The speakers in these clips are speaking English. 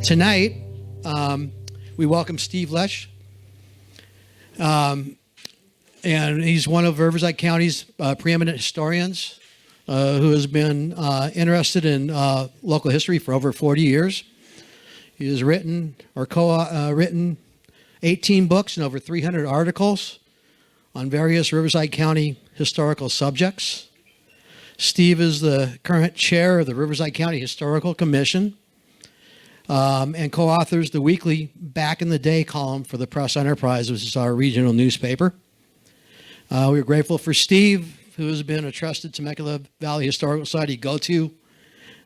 Tonight, we welcome Steve Lech, and he's one of Riverside County's preeminent historians who has been interested in local history for over 40 years. He has written or co-written 18 books and over 300 articles on various Riverside County historical subjects. Steve is the current chair of the Riverside County Historical Commission and co-authors the weekly Back in the Day column for the Press Enterprise, which is our regional newspaper. We're grateful for Steve, who has been a trusted Temecula Valley Historical Society go-to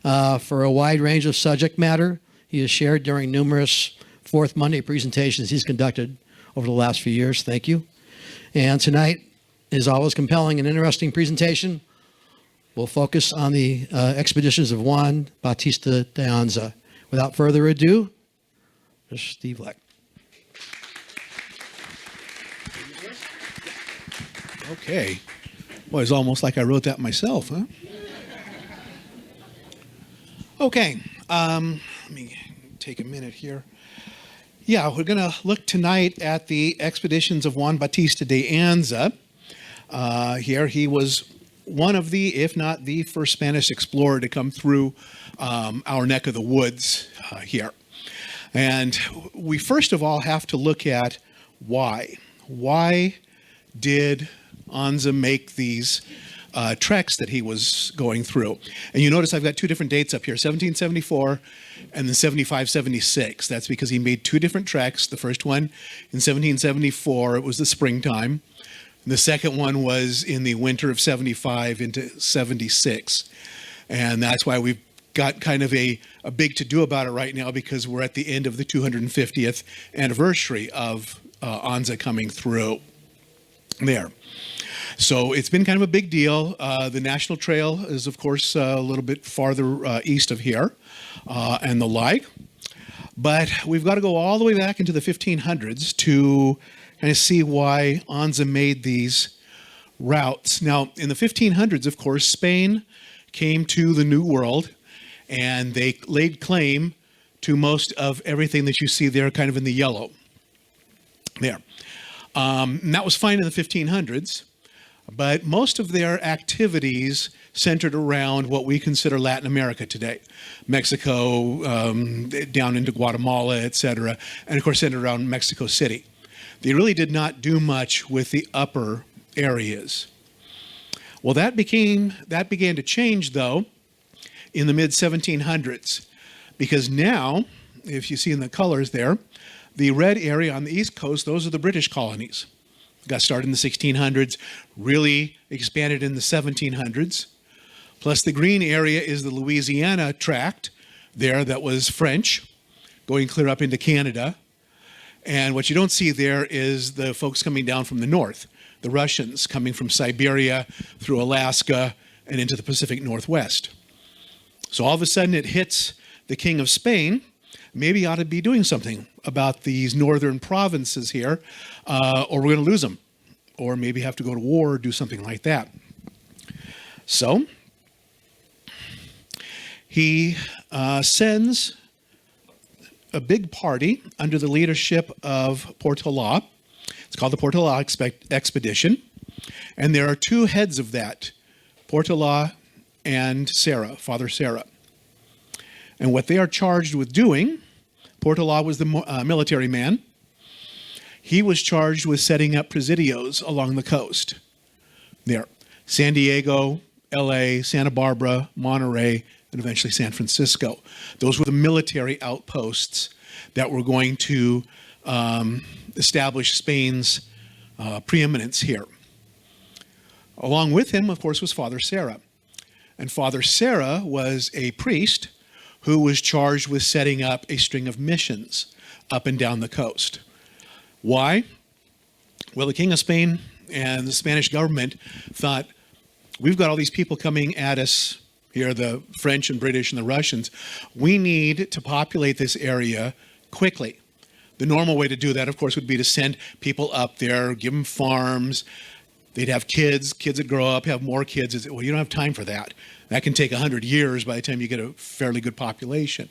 for a wide range of subject matter he has shared during numerous Fourth Monday presentations he's conducted over the last few years. Thank you. And tonight is always compelling and interesting presentation. We'll focus on the expeditions of Juan Bautista de Anza. Without further ado, there's Steve Lech. Okay. Well, it's almost like I wrote that myself, huh? Okay. Let me take a minute here. Yeah, we're going to look tonight at the expeditions of Juan Bautista de Anza. Here, he was one of the, if not the first Spanish explorer to come through our neck of the woods here. And we first of all have to look at why. Why did Anza make these treks that he was going through? And you notice I've got two different dates up here, 1774 and then 75-76. That's because he made two different treks. The first one in 1774, it was the springtime. The second one was in the winter of 75 into 76. And that's why we've got kind of a big to-do about it right now, because we're at the end of the 250th anniversary of Anza coming through there. So it's been kind of a big deal. The National Trail is, of course, a little bit farther east of here and the like. But we've got to go all the way back into the 1500s to kind of see why Anza made these routes. Now, in the 1500s, of course, Spain came to the New World, and they laid claim to most of everything that you see there kind of in the yellow there. And that was fine in the 1500s, but most of their activities centered around what we consider Latin America today. Mexico, down into Guatemala, etc., and of course centered around Mexico City. They really did not do much with the upper areas. Well, that began to change, though, in the mid-1700s, because now, if you see in the colors there, the red area on the East Coast, those are the British colonies. Got started in the 1600s, really expanded in the 1700s. Plus the green area is the Louisiana tract there that was French, going clear up into Canada. And what you don't see there is the folks coming down from the north, the Russians coming from Siberia through Alaska and into the Pacific Northwest. So all of a sudden it hits the King of Spain. Maybe ought to be doing something about these northern provinces here, or we're going to lose them, or maybe have to go to war or do something like that. So he sends a big party under the leadership of Portola. It's called the Portola Expedition. And there are two heads of that, Portola and Serra, Father Serra. And what they are charged with doing, Portola was the military man. He was charged with setting up presidios along the coast. There, San Diego, LA, Santa Barbara, Monterey, and eventually San Francisco. Those were the military outposts that were going to establish Spain's preeminence here. Along with him, of course, was Father Serra. And Father Serra was a priest who was charged with setting up a string of missions up and down the coast. Why? Well, the King of Spain and the Spanish government thought, we've got all these people coming at us here, the French and British and the Russians. We need to populate this area quickly. The normal way to do that, of course, would be to send people up there, give them farms. They'd have kids that grow up, have more kids. Well, you don't have time for that. That can take 100 years by the time you get a fairly good population.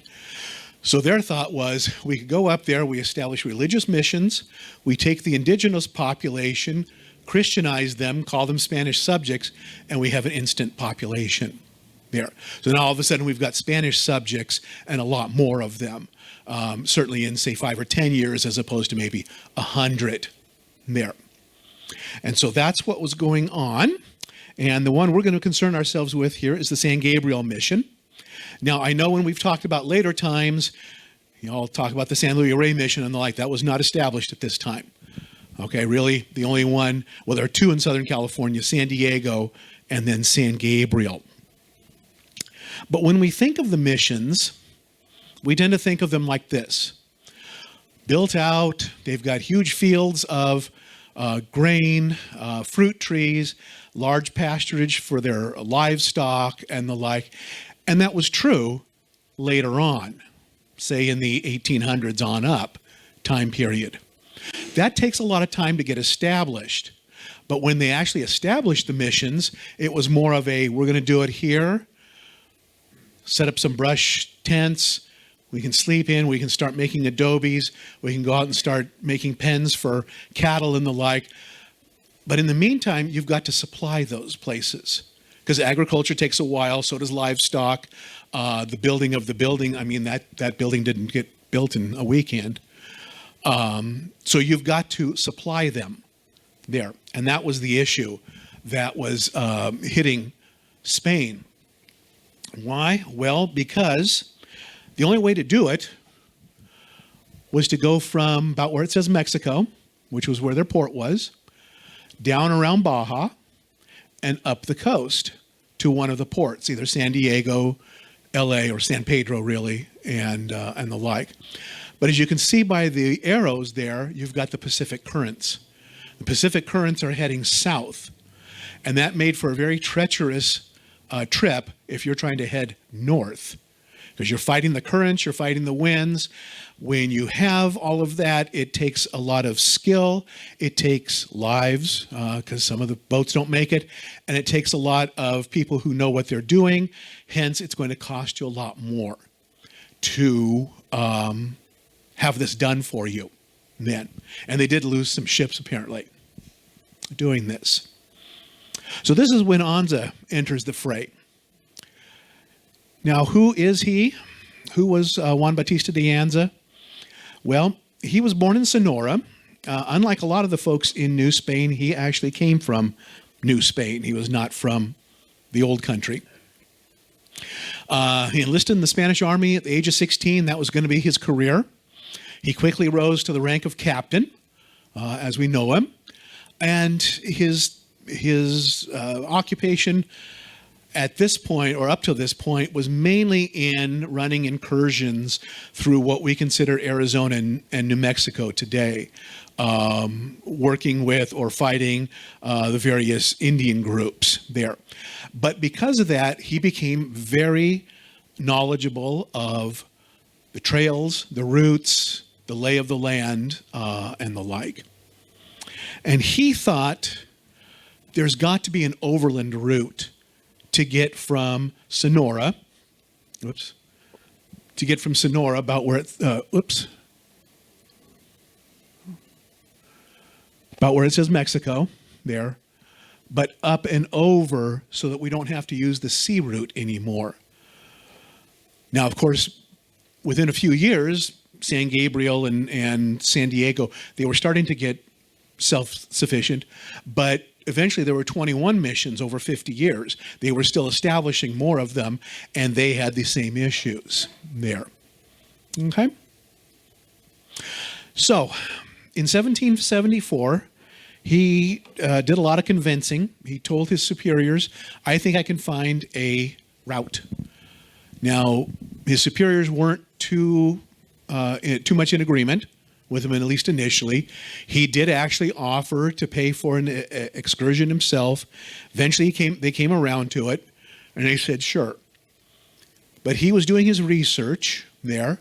So their thought was, we could go up there, we establish religious missions, we take the indigenous population, Christianize them, call them Spanish subjects, and we have an instant population there. So now all of a sudden we've got Spanish subjects and a lot more of them, certainly in, say, 5 or 10 years as opposed to maybe 100 there. And so that's what was going on. And the one we're going to concern ourselves with here is the San Gabriel mission. Now, I know when we've talked about later times, I'll talk about the San Luis Rey mission and the like. That was not established at this time. Okay, really, the only one, well, there are two in Southern California, San Diego and then San Gabriel. But when we think of the missions, we tend to think of them like this. Built out, they've got huge fields of grain, fruit trees, large pasturage for their livestock and the like. And that was true later on, say in the 1800s on up time period. That takes a lot of time to get established. But when they actually established the missions, it was more of a, we're going to do it here, set up some brush tents, we can sleep in, we can start making adobes, we can go out and start making pens for cattle and the like. But in the meantime, you've got to supply those places. Because agriculture takes a while, so does livestock. The building of the building, I mean, that building didn't get built in a weekend. So you've got to supply them there. And that was the issue that was hitting Spain. Why? Well, because the only way to do it was to go from about where it says Mexico, which was where their port was, down around Baja, and up the coast to one of the ports, either San Diego, LA, or San Pedro, really, and the like. But as you can see by the arrows there, you've got the Pacific currents. The Pacific currents are heading south, and that made for a very treacherous trip if you're trying to head north, because you're fighting the currents, you're fighting the winds. When you have all of that, it takes a lot of skill. It takes lives, because some of the boats don't make it. And it takes a lot of people who know what they're doing. Hence, it's going to cost you a lot more to have this done for you then. And they did lose some ships, apparently, doing this. So this is when Anza enters the fray. Now, who is he? Who was Juan Bautista de Anza? Well, he was born in Sonora. Unlike a lot of the folks in New Spain, he actually came from New Spain. He was not from the old country. He enlisted in the Spanish army at the age of 16. That was going to be his career. He quickly rose to the rank of captain, as we know him. And his occupation at this point, or up to this point, was mainly in running incursions through what we consider Arizona and New Mexico today, working with or fighting the various Indian groups there. But because of that, he became very knowledgeable of the trails, the routes, the lay of the land, and the like. And he thought there's got to be an overland route to get from Sonora, about where it, about where it says Mexico there, but up and over so that we don't have to use the sea route anymore. Now, of course, within a few years, San Gabriel and San Diego, they were starting to get self-sufficient, but eventually there were 21 missions over 50 years. They were still establishing more of them, and they had the same issues there. Okay? So, in 1774, he did a lot of convincing. He told his superiors, I think I can find a route. Now, his superiors weren't too much in agreement with him, at least initially. He did actually offer to pay for an excursion himself. Eventually, they came around to it, and they said, sure. But he was doing his research there,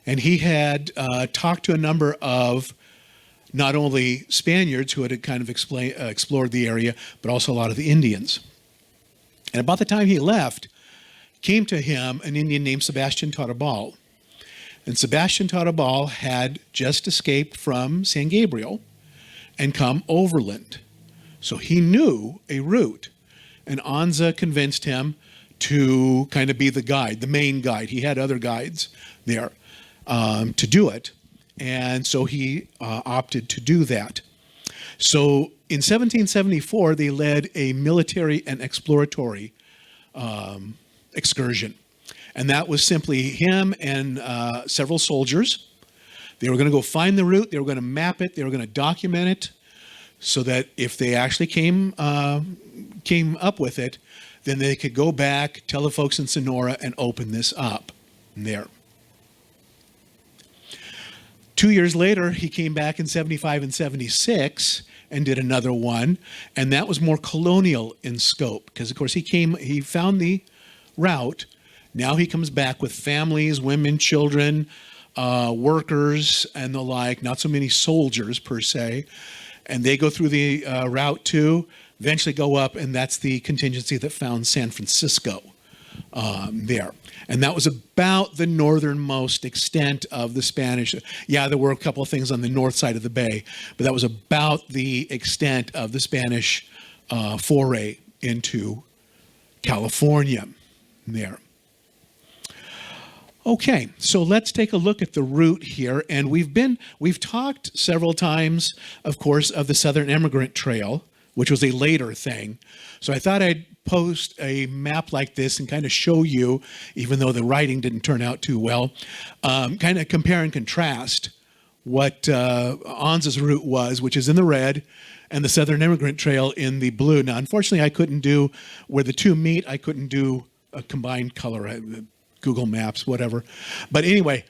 and he had talked to a number of not only Spaniards who had kind of explored the area, but also a lot of the Indians. And about the time he left, came to him an Indian named Sebastian Tarabal. And Sebastian Tarabal had just escaped from San Gabriel and come overland. So he knew a route. And Anza convinced him to kind of be the guide, the main guide. He had other guides there to do it. And so he opted to do that. So in 1774, they led a military and exploratory excursion. And that was simply him and several soldiers. They were going to go find the route. They were going to map it. They were going to document it so that if they actually came up with it, then they could go back, tell the folks in Sonora, and open this up there. 2 years later, he came back in 75 and 76 and did another one. And that was more colonial in scope because, of course, he found the route. Now he comes back with families, women, children, workers, and the like, not so many soldiers per se. And they go through the route too, eventually go up, and that's the contingency that found San Francisco there. And that was about the northernmost extent of the Spanish. Yeah, there were a couple of things on the north side of the bay, but that was about the extent of the Spanish foray into California there. Okay, so let's take a look at the route here. And we've talked several times, of course, of the Southern Immigrant Trail, which was a later thing. So I thought I'd post a map like this and kind of show you, even though the writing didn't turn out too well, kind of compare and contrast what Anza's route was, which is in the red, and the Southern Immigrant Trail in the blue. Now, unfortunately, I couldn't do, where the two meet, I couldn't do a combined color. Google Maps, whatever. But anyway,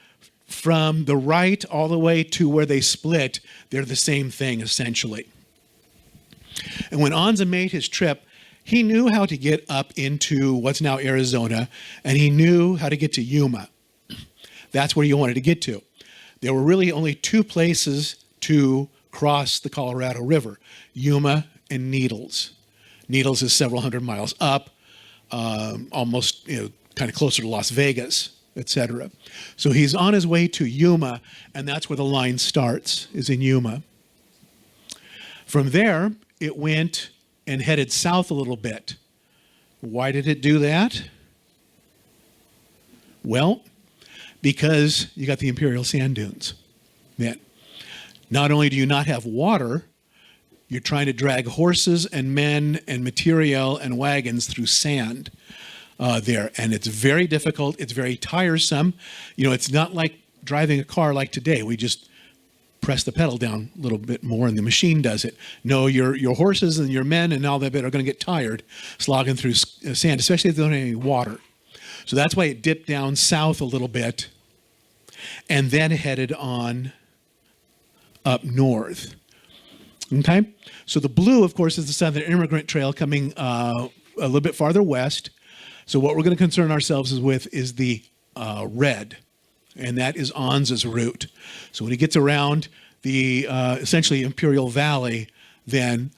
from the right all the way to where they split, they're the same thing essentially. And when Anza made his trip, he knew how to get up into what's now Arizona, and he knew how to get to Yuma. That's where he wanted to get to. There were really only two places to cross the Colorado River, Yuma and Needles. Needles is several hundred miles up, almost, kind of closer to Las Vegas, etc. So he's on his way to Yuma, and that's where the line starts, is in Yuma. From there, it went and headed south a little bit. Why did it do that? Well, because you got the Imperial Sand Dunes. Man, not only do you not have water, you're trying to drag horses and men and material and wagons through sand. There, and it's very difficult. It's very tiresome. It's not like driving a car like today. We just press the pedal down a little bit more and the machine does it. No, your horses and your men and all that bit are going to get tired slogging through sand, especially if they don't have any water. So that's why it dipped down south a little bit and then headed on up north. Okay? So the blue, of course, is the Southern Immigrant Trail coming a little bit farther west. So what we're going to concern ourselves with is the red, and that is Anza's route. So when he gets around the essentially Imperial Valley, then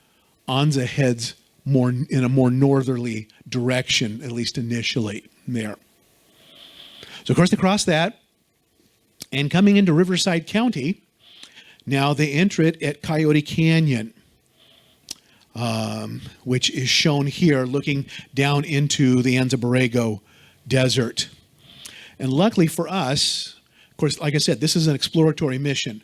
Anza heads in a more northerly direction, at least initially there. So of course they cross that, and coming into Riverside County, now they enter it at Coyote Canyon. Which is shown here looking down into the Anza Borrego Desert. And luckily for us, of course, like I said, this is an exploratory mission.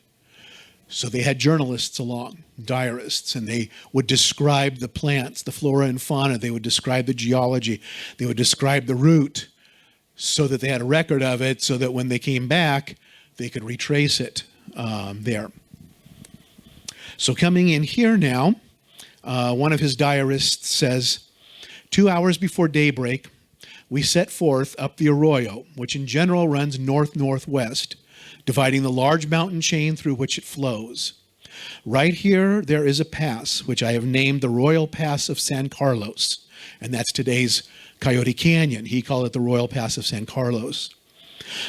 So they had journalists along, diarists, and they would describe the plants, the flora and fauna. They would describe the geology. They would describe the route so that they had a record of it so that when they came back, they could retrace it there. So coming in here now, one of his diarists says, 2 hours before daybreak, we set forth up the arroyo, which in general runs north-northwest, dividing the large mountain chain through which it flows. Right here, there is a pass, which I have named the Royal Pass of San Carlos, and that's today's Coyote Canyon. He called it the Royal Pass of San Carlos.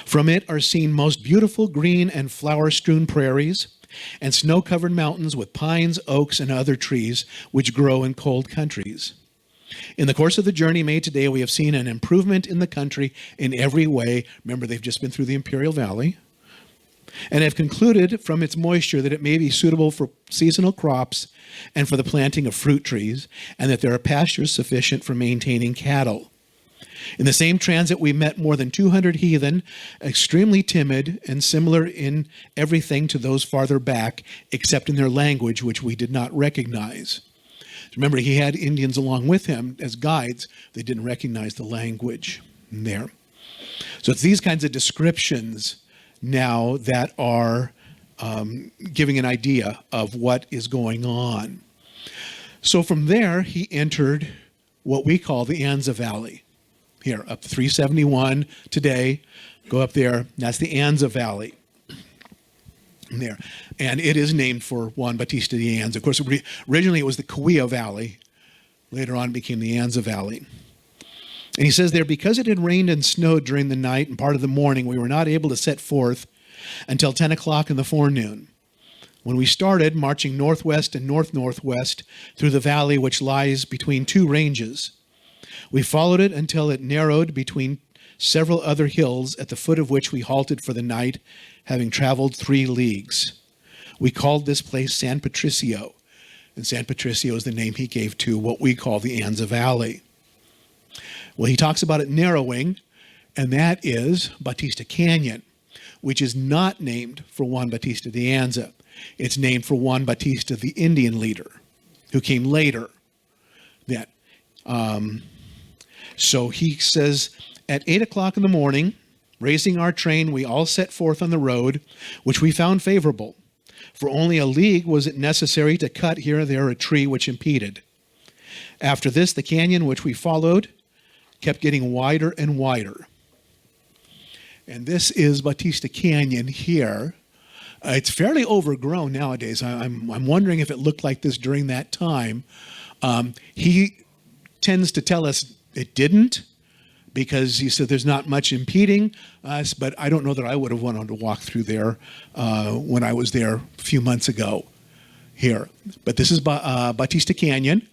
From it are seen most beautiful green and flower-strewn prairies, and snow-covered mountains with pines, oaks, and other trees which grow in cold countries. In the course of the journey made today, we have seen an improvement in the country in every way. Remember, they've just been through the Imperial Valley. and have concluded from its moisture that it may be suitable for seasonal crops and for the planting of fruit trees, and that there are pastures sufficient for maintaining cattle. In the same transit, we met more than 200 heathen, extremely timid and similar in everything to those farther back, except in their language, which we did not recognize. Remember, he had Indians along with him as guides. They didn't recognize the language there. So it's these kinds of descriptions now that are giving an idea of what is going on. So from there, he entered what we call the Anza Valley. Here, up to 371 today, go up there, that's the Anza Valley. There. And it is named for Juan Bautista de Anza. Of course, originally it was the Cahuilla Valley. Later on it became the Anza Valley. And he says there, because it had rained and snowed during the night and part of the morning, we were not able to set forth until 10 o'clock in the forenoon, when we started marching northwest and north-northwest through the valley which lies between two ranges. We followed it until it narrowed between several other hills, at the foot of which we halted for the night, having traveled 3 leagues. We called this place San Patricio, and San Patricio is the name he gave to what we call the Anza Valley. Well, he talks about it narrowing, and that is Bautista Canyon, which is not named for Juan Bautista de Anza. It's named for Juan Bautista, the Indian leader, who came later. So he says, at 8 o'clock in the morning, raising our train, we all set forth on the road, which we found favorable. For only a league was it necessary to cut here and there a tree which impeded. After this, the canyon which we followed kept getting wider and wider. And this is Bautista Canyon here. It's fairly overgrown nowadays. I'm wondering if it looked like this during that time. He tends to tell us it didn't, because he said there's not much impeding us, but I don't know that I would have wanted to walk through there when I was there a few months ago here. But this is Bautista Canyon.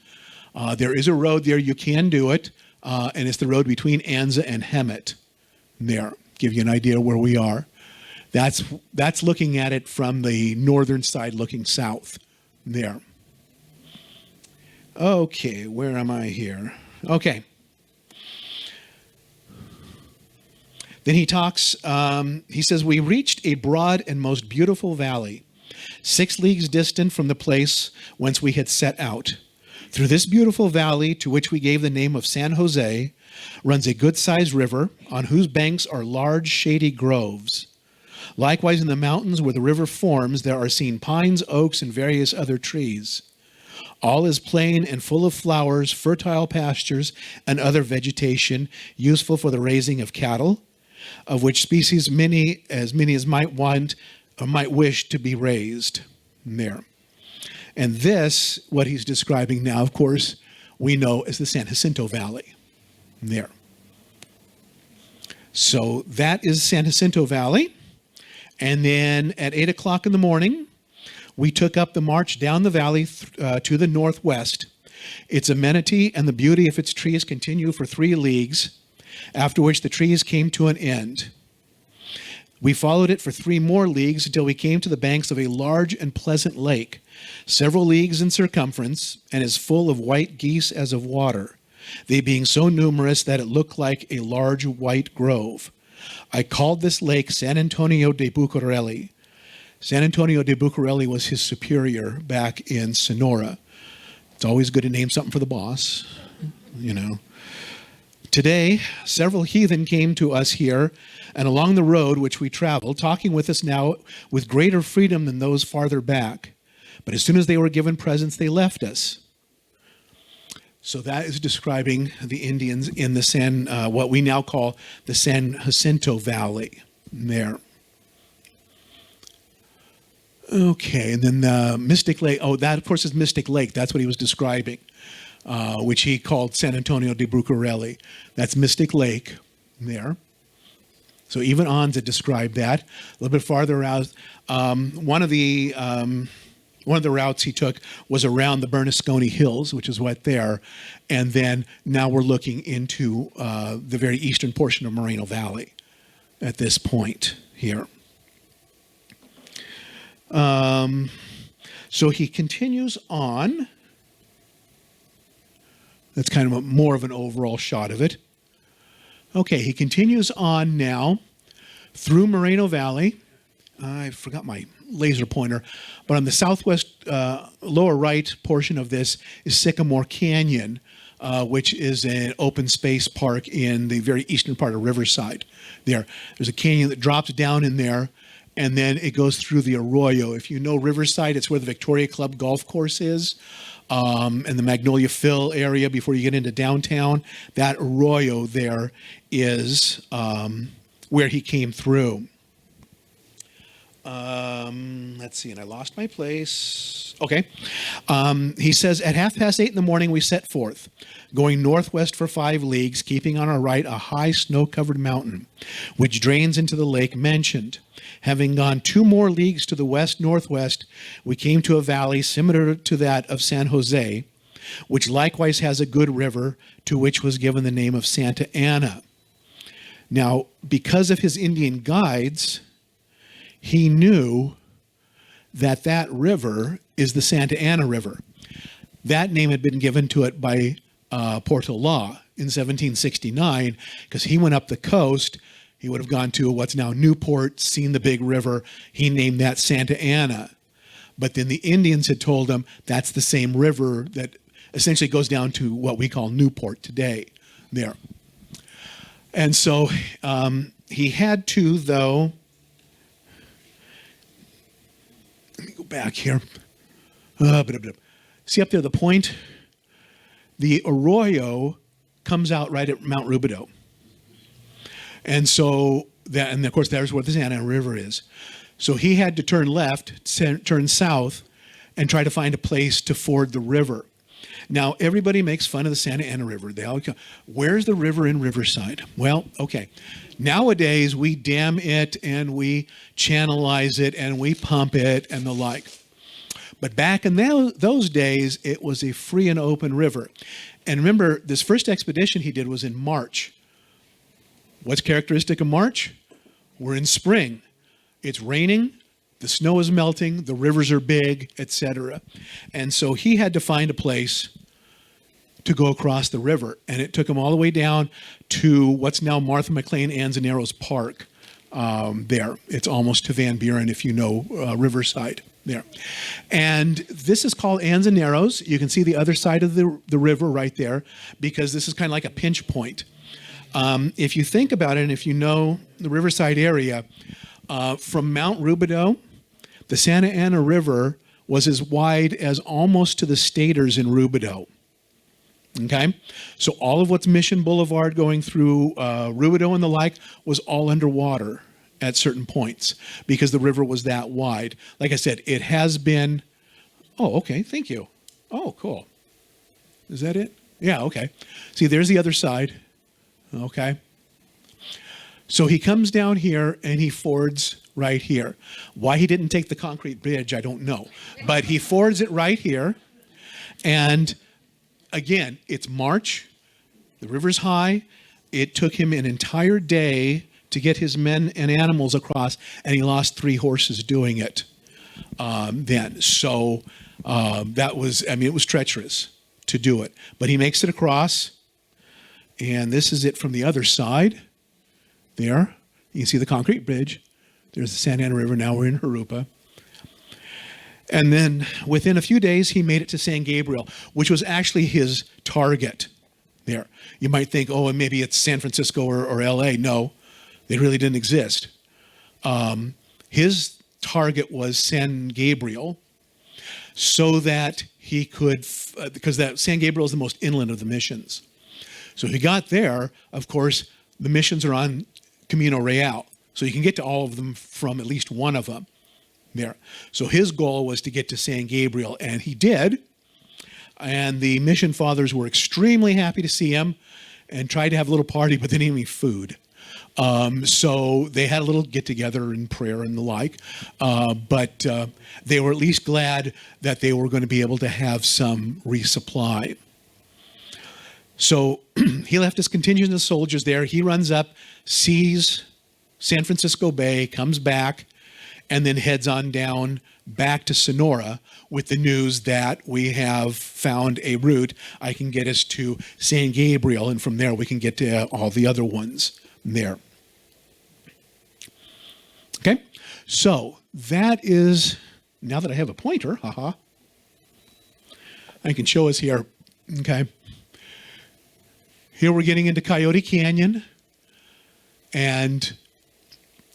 There is a road there. You can do it, and it's the road between Anza and Hemet there. Give you an idea where we are. That's looking at it from the northern side looking south there. Okay, where am I here? Okay. Then he talks, he says, we reached a broad and most beautiful valley, 6 leagues distant from the place whence we had set out. Through this beautiful valley, to which we gave the name of San Jose, runs a good-sized river, on whose banks are large shady groves. Likewise, in the mountains where the river forms, there are seen pines, oaks, and various other trees. All is plain and full of flowers, fertile pastures, and other vegetation, useful for the raising of cattle, of which species many as might want or might wish to be raised there. And this, what he's describing now, of course, we know as the San Jacinto Valley there. So that is San Jacinto Valley. And then at 8 o'clock in the morning, we took up the march down the valley to the northwest. Its amenity and the beauty of its trees continue for 3 leagues, after which the trees came to an end. We followed it for 3 more leagues until we came to the banks of a large and pleasant lake, several leagues in circumference, and as full of white geese as of water, they being so numerous that it looked like a large white grove. I called this lake San Antonio de Bucareli. San Antonio de Bucareli was his superior back in Sonora. It's always good to name something for the boss, you know. Today, several heathen came to us here and along the road which we traveled, talking with us now with greater freedom than those farther back. But as soon as they were given presents, they left us. So that is describing the Indians in the what we now call the San Jacinto Valley there. Okay, and then Mystic Lake. Oh, that, of course, is Mystic Lake. That's what he was describing, which he called San Antonio de Bucareli. That's Mystic Lake there. So even Anza described that. A little bit farther out, one of the routes he took was around the Bernasconi Hills, which is right there. And then now we're looking into the very eastern portion of Moreno Valley at this point here. So he continues on. That's kind of more of an overall shot of it. Okay, he continues on now through Moreno Valley. I forgot my laser pointer, but on the southwest lower right portion of this is Sycamore Canyon, which is an open space park in the very eastern part of Riverside. There's a canyon that drops down in there, and then it goes through the arroyo. If you know Riverside, it's where the Victoria Club golf course is, and the Magnolia Fill area before you get into downtown. That arroyo there is where he came through. Let's see, and I lost my place. Okay. He says, at 8:30 in the morning, we set forth, going northwest for 5 leagues, keeping on our right a high snow-covered mountain, which drains into the lake mentioned. Having gone 2 more leagues to the west-northwest, we came to a valley similar to that of San Jose, which likewise has a good river, to which was given the name of Santa Ana. Now, because of his Indian guides, he knew that that river is the Santa Ana River. That name had been given to it by Portola in 1769, because he went up the coast. He would have gone to what's now Newport, seen the big river. He named that Santa Ana. But then the Indians had told him that's the same river that essentially goes down to what we call Newport today there. And so he had to, though, let me go back here. See up there, the point? The arroyo comes out right at Mount Rubidoux. And so, and of course, there's where the Santa Ana River is. So he had to turn left, turn south, and try to find a place to ford the river. Now, everybody makes fun of the Santa Ana River. They all go, where's the river in Riverside? Well, okay. Nowadays, we dam it, and we channelize it, and we pump it, and the like. But back in those days, it was a free and open river. And remember, this first expedition he did was in March. What's characteristic of March? We're in spring. It's raining, the snow is melting, the rivers are big, etc. And so he had to find a place to go across the river. And it took him all the way down to what's now Martha McLean Anzaneros Park there. It's almost to Van Buren if you know Riverside there. And this is called Anzaneros. You can see the other side of the river right there, because this is kind of like a pinch point. If you think about it, and if you know the Riverside area, from Mount Rubidoux, the Santa Ana River was as wide as almost to the Staters in Rubidoux. Okay? So all of what's Mission Boulevard going through Rubidoux and the like was all underwater at certain points because the river was that wide. Like I said, it has been... Oh, okay. Thank you. Oh, cool. Is that it? Yeah, okay. See, there's the other side. Okay. So he comes down here and he fords right here. Why he didn't take the concrete bridge, I don't know. But he fords it right here. And again, it's March. The river's high. It took him an entire day to get his men and animals across, and he lost 3 horses doing it then. So that was, I mean, it was treacherous to do it. But he makes it across. And this is it from the other side. There. You can see the concrete bridge. There's the Santa Ana River. Now we're in Jurupa. And then within a few days, he made it to San Gabriel, which was actually his target there. You might think, oh, and maybe it's San Francisco or L.A. No, they really didn't exist. His target was San Gabriel so that he could, because that San Gabriel is the most inland of the missions. So he got there, of course, the missions are on Camino Real. So you can get to all of them from at least one of them there. So his goal was to get to San Gabriel, and he did. And the mission fathers were extremely happy to see him and tried to have a little party, but they didn't have any food. So they had a little get-together and prayer and the like. But they were at least glad that they were going to be able to have some resupply. So he left his contingent of soldiers there. He runs up, sees San Francisco Bay, comes back, and then heads on down back to Sonora with the news that we have found a route. I can get us to San Gabriel, and from there we can get to all the other ones there. Okay, so that is, now that I have a pointer, I can show us here. Okay, here we're getting into Coyote Canyon and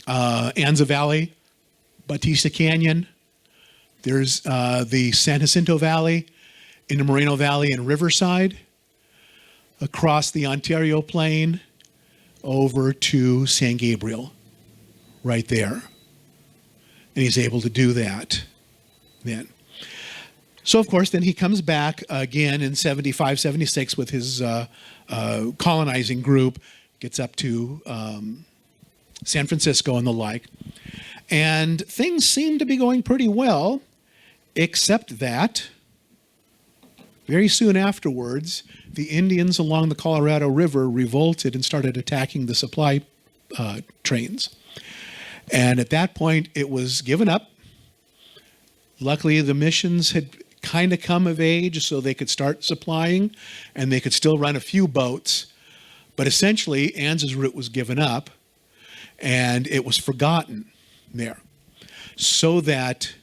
Anza Valley, Bautista Canyon. There's the San Jacinto Valley, in the Moreno Valley and Riverside, across the Ontario Plain, over to San Gabriel, right there. And he's able to do that then. So, of course, then he comes back again in 75, 76 with his colonizing group, gets up to San Francisco and the like. And things seem to be going pretty well, except that very soon afterwards, the Indians along the Colorado River revolted and started attacking the supply trains. And at that point, it was given up. Luckily, the missions had kind of come of age so they could start supplying, and they could still run a few boats. But essentially, Anza's route was given up, and it was forgotten there. So that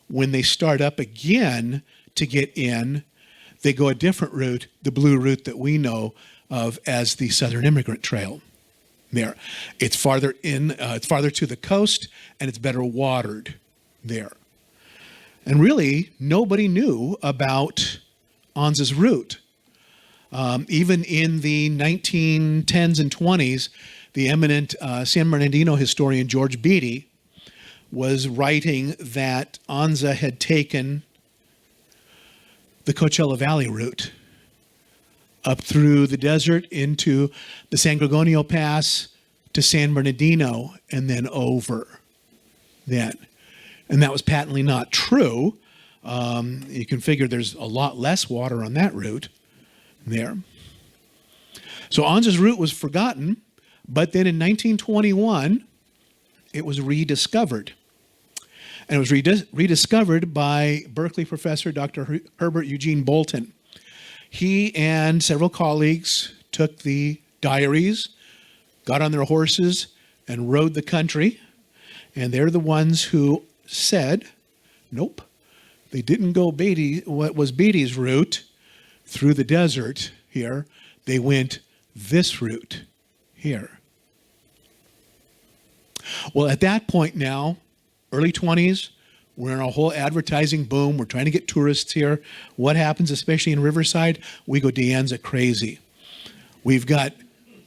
when they start up again to get in, they go a different route, the blue route that we know of as the Southern Immigrant Trail there. It's farther in, it's farther to the coast, and it's better watered there. And really, nobody knew about Anza's route. Even in the 1910s and 20s, the eminent San Bernardino historian George Beatty was writing that Anza had taken the Coachella Valley route up through the desert into the San Gorgonio Pass to San Bernardino and then over then. And that was patently not true. You can figure there's a lot less water on that route there. So Anza's route was forgotten, but then in 1921, it was rediscovered. And it was rediscovered by Berkeley professor Dr. Herbert Eugene Bolton. He and several colleagues took the diaries, got on their horses, and rode the country. And they're the ones who said, nope, they didn't go what was Beatty's route through the desert here. They went this route here. Well, at that point now, early 20s, we're in a whole advertising boom. We're trying to get tourists here. What happens, especially in Riverside? We go De Anza crazy. We've got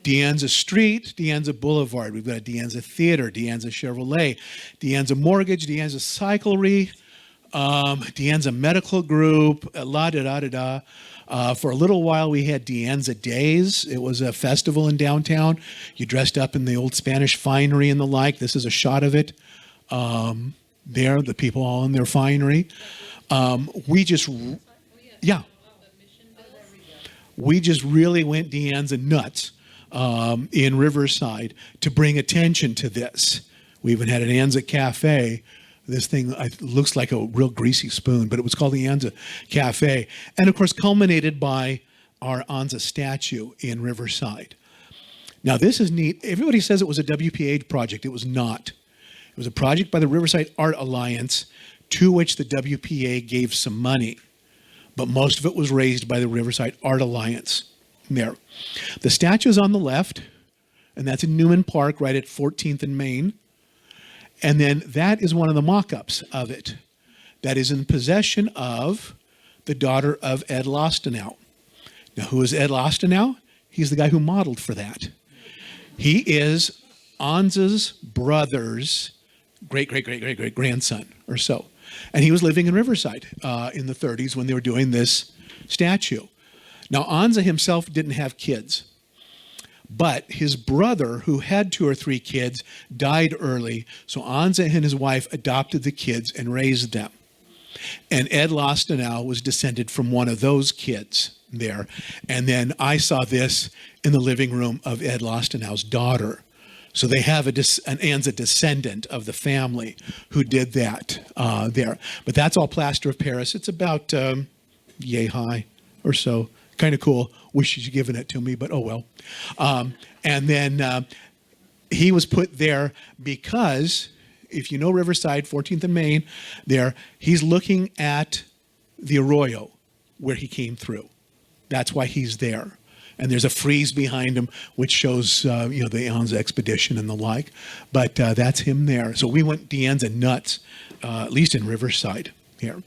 De Anza Street, De Anza Boulevard. We've got a De Anza Theater, De Anza Chevrolet, De Anza Mortgage, De Anza Cyclery, De Anza Medical Group, la-da-da-da-da. For a little while, we had De Anza Days. It was a festival in downtown. You dressed up in the old Spanish finery and the like. This is a shot of it. There, the people all in their finery. We just really went De Anza nuts in Riverside to bring attention to this. We even had an Anza Cafe. This thing looks like a real greasy spoon, but it was called the Anza Cafe. And of course, culminated by our Anza statue in Riverside. Now, this is neat. Everybody says it was a WPA project. It was not. It was a project by the Riverside Art Alliance to which the WPA gave some money. But most of it was raised by the Riverside Art Alliance there. The statue is on the left, and that's in Newman Park right at 14th and Main. And then that is one of the mock-ups of it that is in possession of the daughter of Ed Lostenow. Now, who is Ed Lostenow? He's the guy who modeled for that. He is Anza's brother's great-great-great-great-great-grandson or so. And he was living in Riverside in the 30s when they were doing this statue. Now, Anza himself didn't have kids. But his brother, who had 2 or 3 kids, died early. So Anza and his wife adopted the kids and raised them. And Ed Lostenow was descended from one of those kids there. And then I saw this in the living room of Ed Lostenow's daughter. So they have an Anza descendant of the family who did that there. But that's all plaster of Paris. It's about yay high or so. Kind of cool. Wish you'd given it to me, but oh well. And then he was put there because, if you know Riverside, 14th and Main, there, he's looking at the arroyo where he came through. That's why he's there. And there's a frieze behind him, which shows, the Anza expedition and the like. But that's him there. So we went De Anza nuts, at least in Riverside here.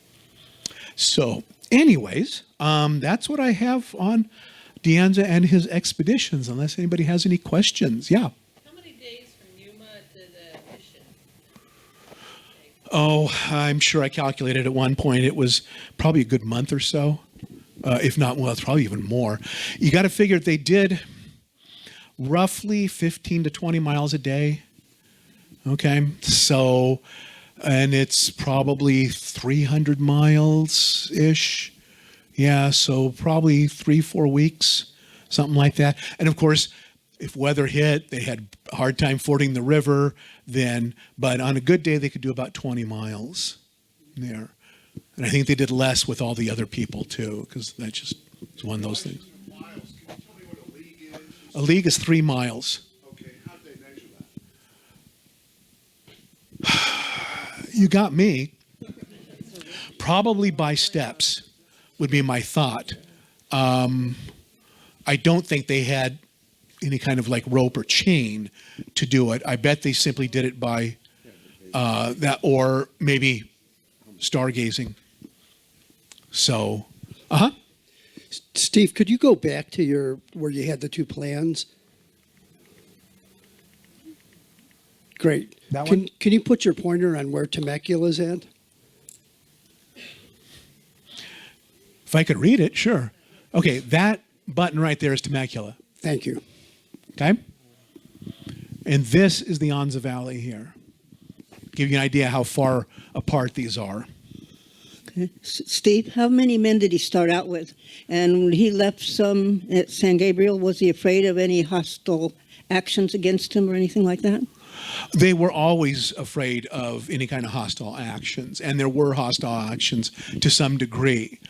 So anyways, that's what I have on De Anza and his expeditions, unless anybody has any questions. Yeah. How many days from Yuma to the mission? Oh, I'm sure I calculated at one point it was probably a good month or so. If not, well, it's probably even more. You got to figure they did roughly 15 to 20 miles a day. Okay. So, and it's probably 300 miles-ish. Yeah, so probably 3-4 weeks, something like that. And of course, if weather hit, they had a hard time fording the river then, but on a good day, they could do about 20 miles there. And I think they did less with all the other people too, because that just is one of those things. Miles. Can you tell me what a league is? A league is 3 miles. Okay, how did they measure that? You got me. Probably by steps would be my thought. I don't think they had any kind of like rope or chain to do it. I bet they simply did it by that, or maybe stargazing. So, Steve, could you go back to where you had the two plans? Great. That can, one? Can you put your pointer on where Temecula's at? If I could read it, sure. Okay, that button right there is Temecula. Thank you. Okay? And this is the Anza Valley here. Give you an idea how far apart these are. Okay. Steve, how many men did he start out with? And when he left some at San Gabriel, was he afraid of any hostile actions against him or anything like that? They were always afraid of any kind of hostile actions, and there were hostile actions to some degree.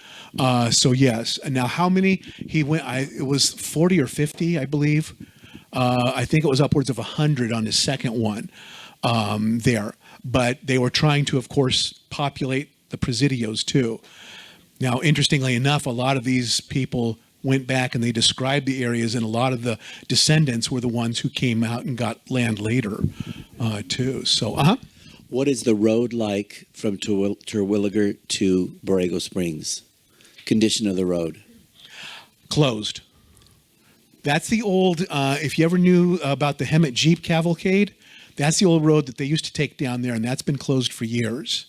So yes. Now, how many he went? It was 40 or 50, I believe. I think it was upwards of 100 on his second one there. But they were trying to, of course, populate the presidios too. Now, interestingly enough, a lot of these people went back and they described the areas, and a lot of the descendants were the ones who came out and got land later too. So, What is the road like from Terwilliger to Borrego Springs? Condition of the road? Closed. That's the old, if you ever knew about the Hemet Jeep Cavalcade, that's the old road that they used to take down there, and that's been closed for years.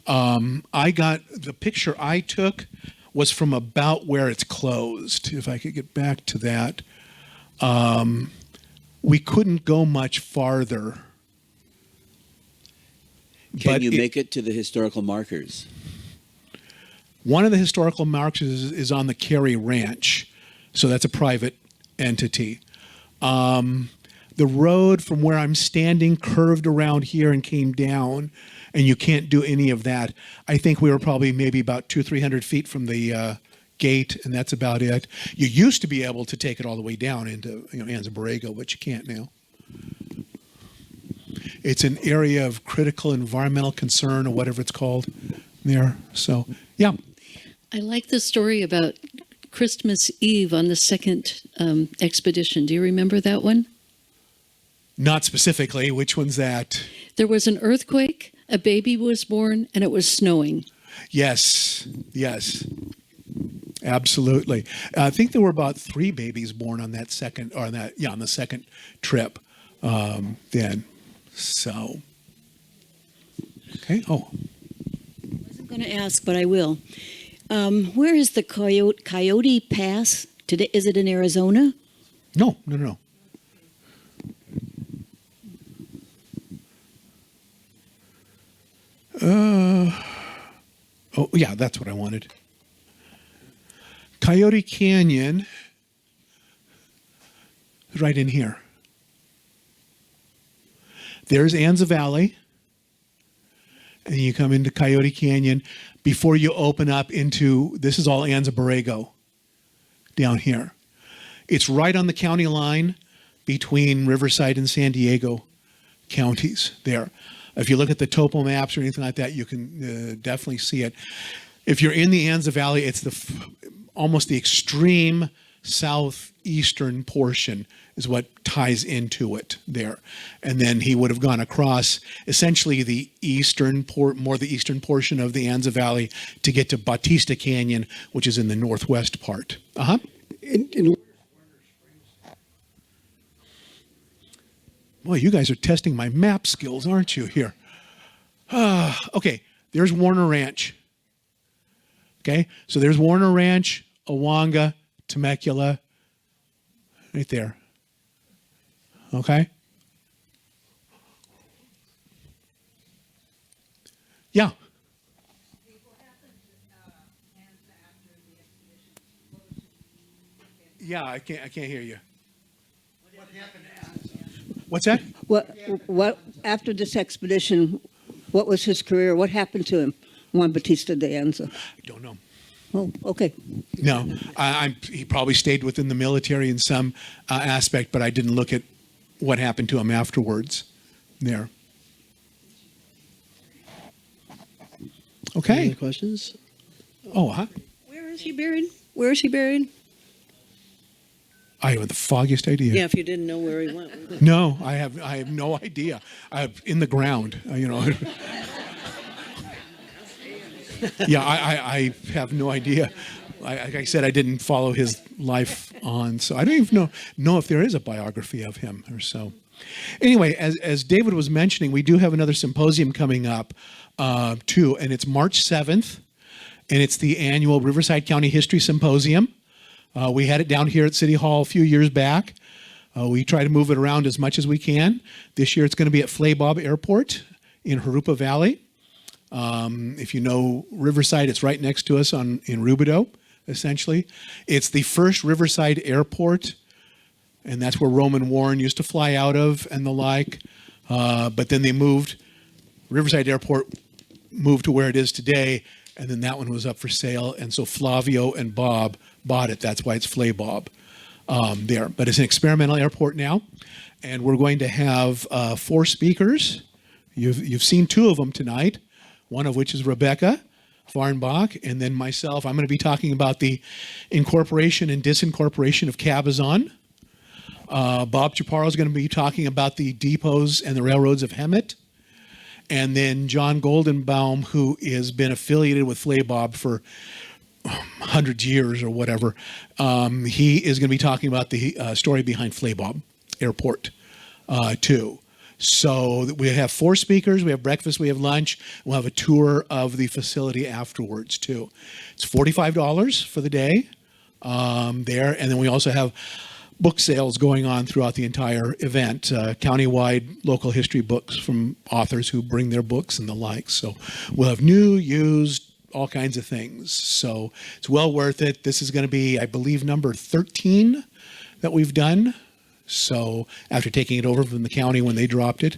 The picture I took was from about where it's closed. If I could get back to that. We couldn't go much farther. Can you make it to the historical markers? One of the historical markers is on the Cary Ranch. So that's a private entity. The road from where I'm standing curved around here and came down, and you can't do any of that. I think we were probably maybe about 200-300 feet from the gate, and that's about it. You used to be able to take it all the way down into Anza Borrego, but you can't now. It's an area of critical environmental concern, or whatever it's called there. So, yeah. I like the story about Christmas Eve on the second expedition. Do you remember that one? Not specifically. Which one's that? There was an earthquake, a baby was born, and it was snowing. Yes. Absolutely. I think there were about 3 babies born on that second, or on the second trip then. So, okay. Oh. I wasn't going to ask, but I will. Where is the Coyote Pass? Is it in Arizona? No. Oh, yeah, that's what I wanted. Coyote Canyon, right in here. There's Anza Valley. And you come into Coyote Canyon before you open up into, this is all Anza Borrego down here. It's right on the county line between Riverside and San Diego counties there. If you look at the topo maps or anything like that, you can definitely see it. If you're in the Anza Valley, it's almost the extreme southeastern portion is what ties into it there. And then he would have gone across essentially the eastern portion of the Anza Valley to get to Bautista Canyon, which is in the northwest part. Boy, you guys are testing my map skills, aren't you, here? Okay, there's Warner Ranch. Okay, so there's Warner Ranch, Awanga, Temecula, right there. Okay? Yeah. Yeah, I can't hear you. What's that? What after this expedition? What was his career? What happened to him, Juan Bautista de Anza? I don't know. Oh, okay. No, he probably stayed within the military in some aspect, but I didn't look at what happened to him afterwards there. Okay. Any questions? Oh, huh? Where is he buried? Where is he buried? I have the foggiest idea. Yeah, if you didn't know where he went. No, I have no idea. In the ground, Yeah, I have no idea. Like I said, I didn't follow his life on, so I don't even know if there is a biography of him or so. Anyway, as David was mentioning, we do have another symposium coming up too, and it's March 7th, and it's the annual Riverside County History Symposium. We had it down here at City Hall a few years back. We try to move it around as much as we can. This year it's going to be at Flaybob Airport in Jurupa Valley. If you know Riverside, it's right next to us in Rubidoux, essentially. It's the first Riverside airport, and that's where Roman Warren used to fly out of and the like. But then Riverside Airport moved to where it is today, and then that one was up for sale. And so Flavio and Bob bought it. That's why it's Flaybob there. But it's an experimental airport now, and we're going to have 4 speakers. You've seen 2 of them tonight, one of which is Rebecca Farnbach, and then myself. I'm going to be talking about the incorporation and disincorporation of Cabazon. Bob Chaparro is going to be talking about the depots and the railroads of Hemet. And then John Goldenbaum, who has been affiliated with Flaybob for 100 years or whatever, he is going to be talking about the story behind Flaybob Airport too. So we have 4 speakers. We have breakfast. We have lunch. We'll have a tour of the facility afterwards too. It's $45 for the day there, and then we also have book sales going on throughout the entire event. Countywide local history books from authors who bring their books and the like. So we'll have new, used, all kinds of things. So it's well worth it. This is going to be, I believe, number 13 that we've done. So after taking it over from the county when they dropped it.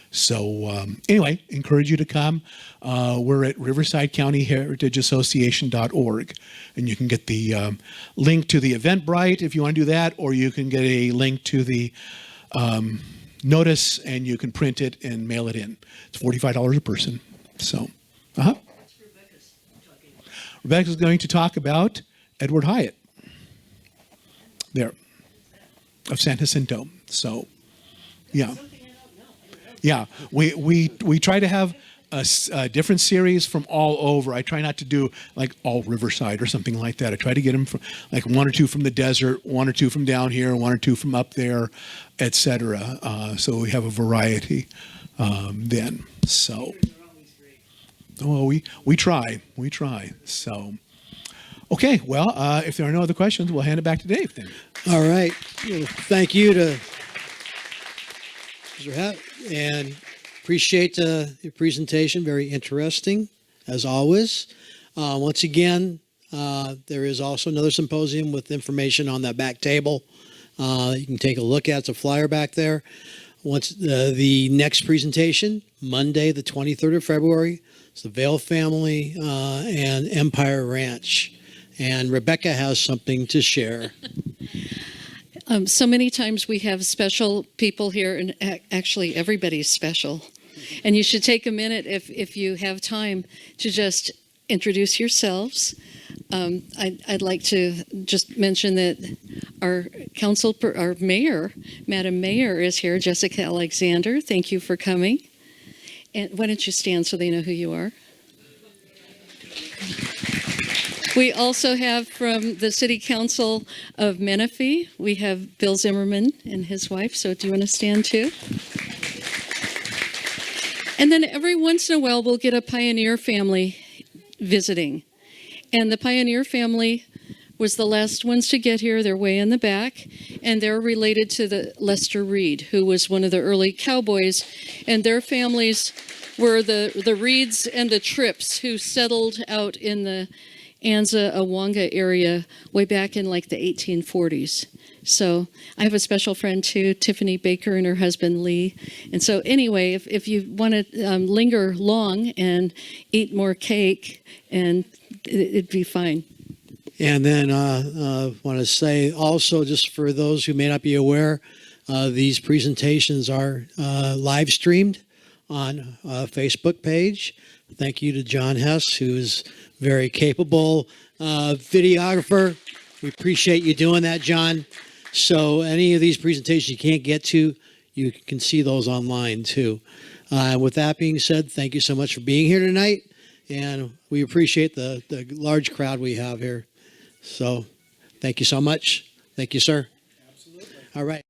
So anyway, encourage you to come. We're at riversidecountyheritageassociation.org, and you can get the link to the Eventbrite if you want to do that, or you can get a link to the notice, and you can print it and mail it in. It's $45 a person. So, Rebecca's going to talk about Edward Hyatt there of San Jacinto. So, yeah. Yeah, we try to have a different series from all over. I try not to do like all Riverside or something like that. I try to get them from like 1 or 2 from the desert, 1 or 2 from down here, 1 or 2 from up there, etc. So we have a variety then. So, we try. So, okay. Well, if there are no other questions, we'll hand it back to Dave then. All right. Well, thank you to Mr. Hatt, and appreciate your presentation. Very interesting, as always. Once again, there is also another symposium with information on that back table. You can take a look at. It's a flyer back there. Once the next presentation, Monday, the 23rd of February, it's the Vale family and Empire Ranch. And Rebecca has something to share. So many times we have special people here, and actually everybody's special. And you should take a minute, if you have time, to just introduce yourselves. I'd like to just mention that our mayor, Madam Mayor, is here, Jessica Alexander. Thank you for coming. And why don't you stand so they know who you are? We also have from the City Council of Menifee, we have Bill Zimmerman and his wife. So do you want to stand too? And then every once in a while, we'll get a Pioneer family visiting. And the Pioneer family was the last ones to get here. They're way in the back. And they're related to the Lester Reed, who was one of the early cowboys. And their families were the Reeds and the Tripps, who settled out in the Anza, Awanga area way back in like the 1840s. So I have a special friend too, Tiffany Baker and her husband Lee. And so anyway, if you want to linger long and eat more cake, and it'd be fine. And then I want to say also, just for those who may not be aware, these presentations are live streamed on a Facebook page. Thank you to John Hess, who is very capable videographer. We appreciate you doing that, John. So any of these presentations you can't get to, you can see those online too. With that being said, thank you so much for being here tonight. And we appreciate the large crowd we have here. So thank you so much. Thank you, sir. Absolutely. All right.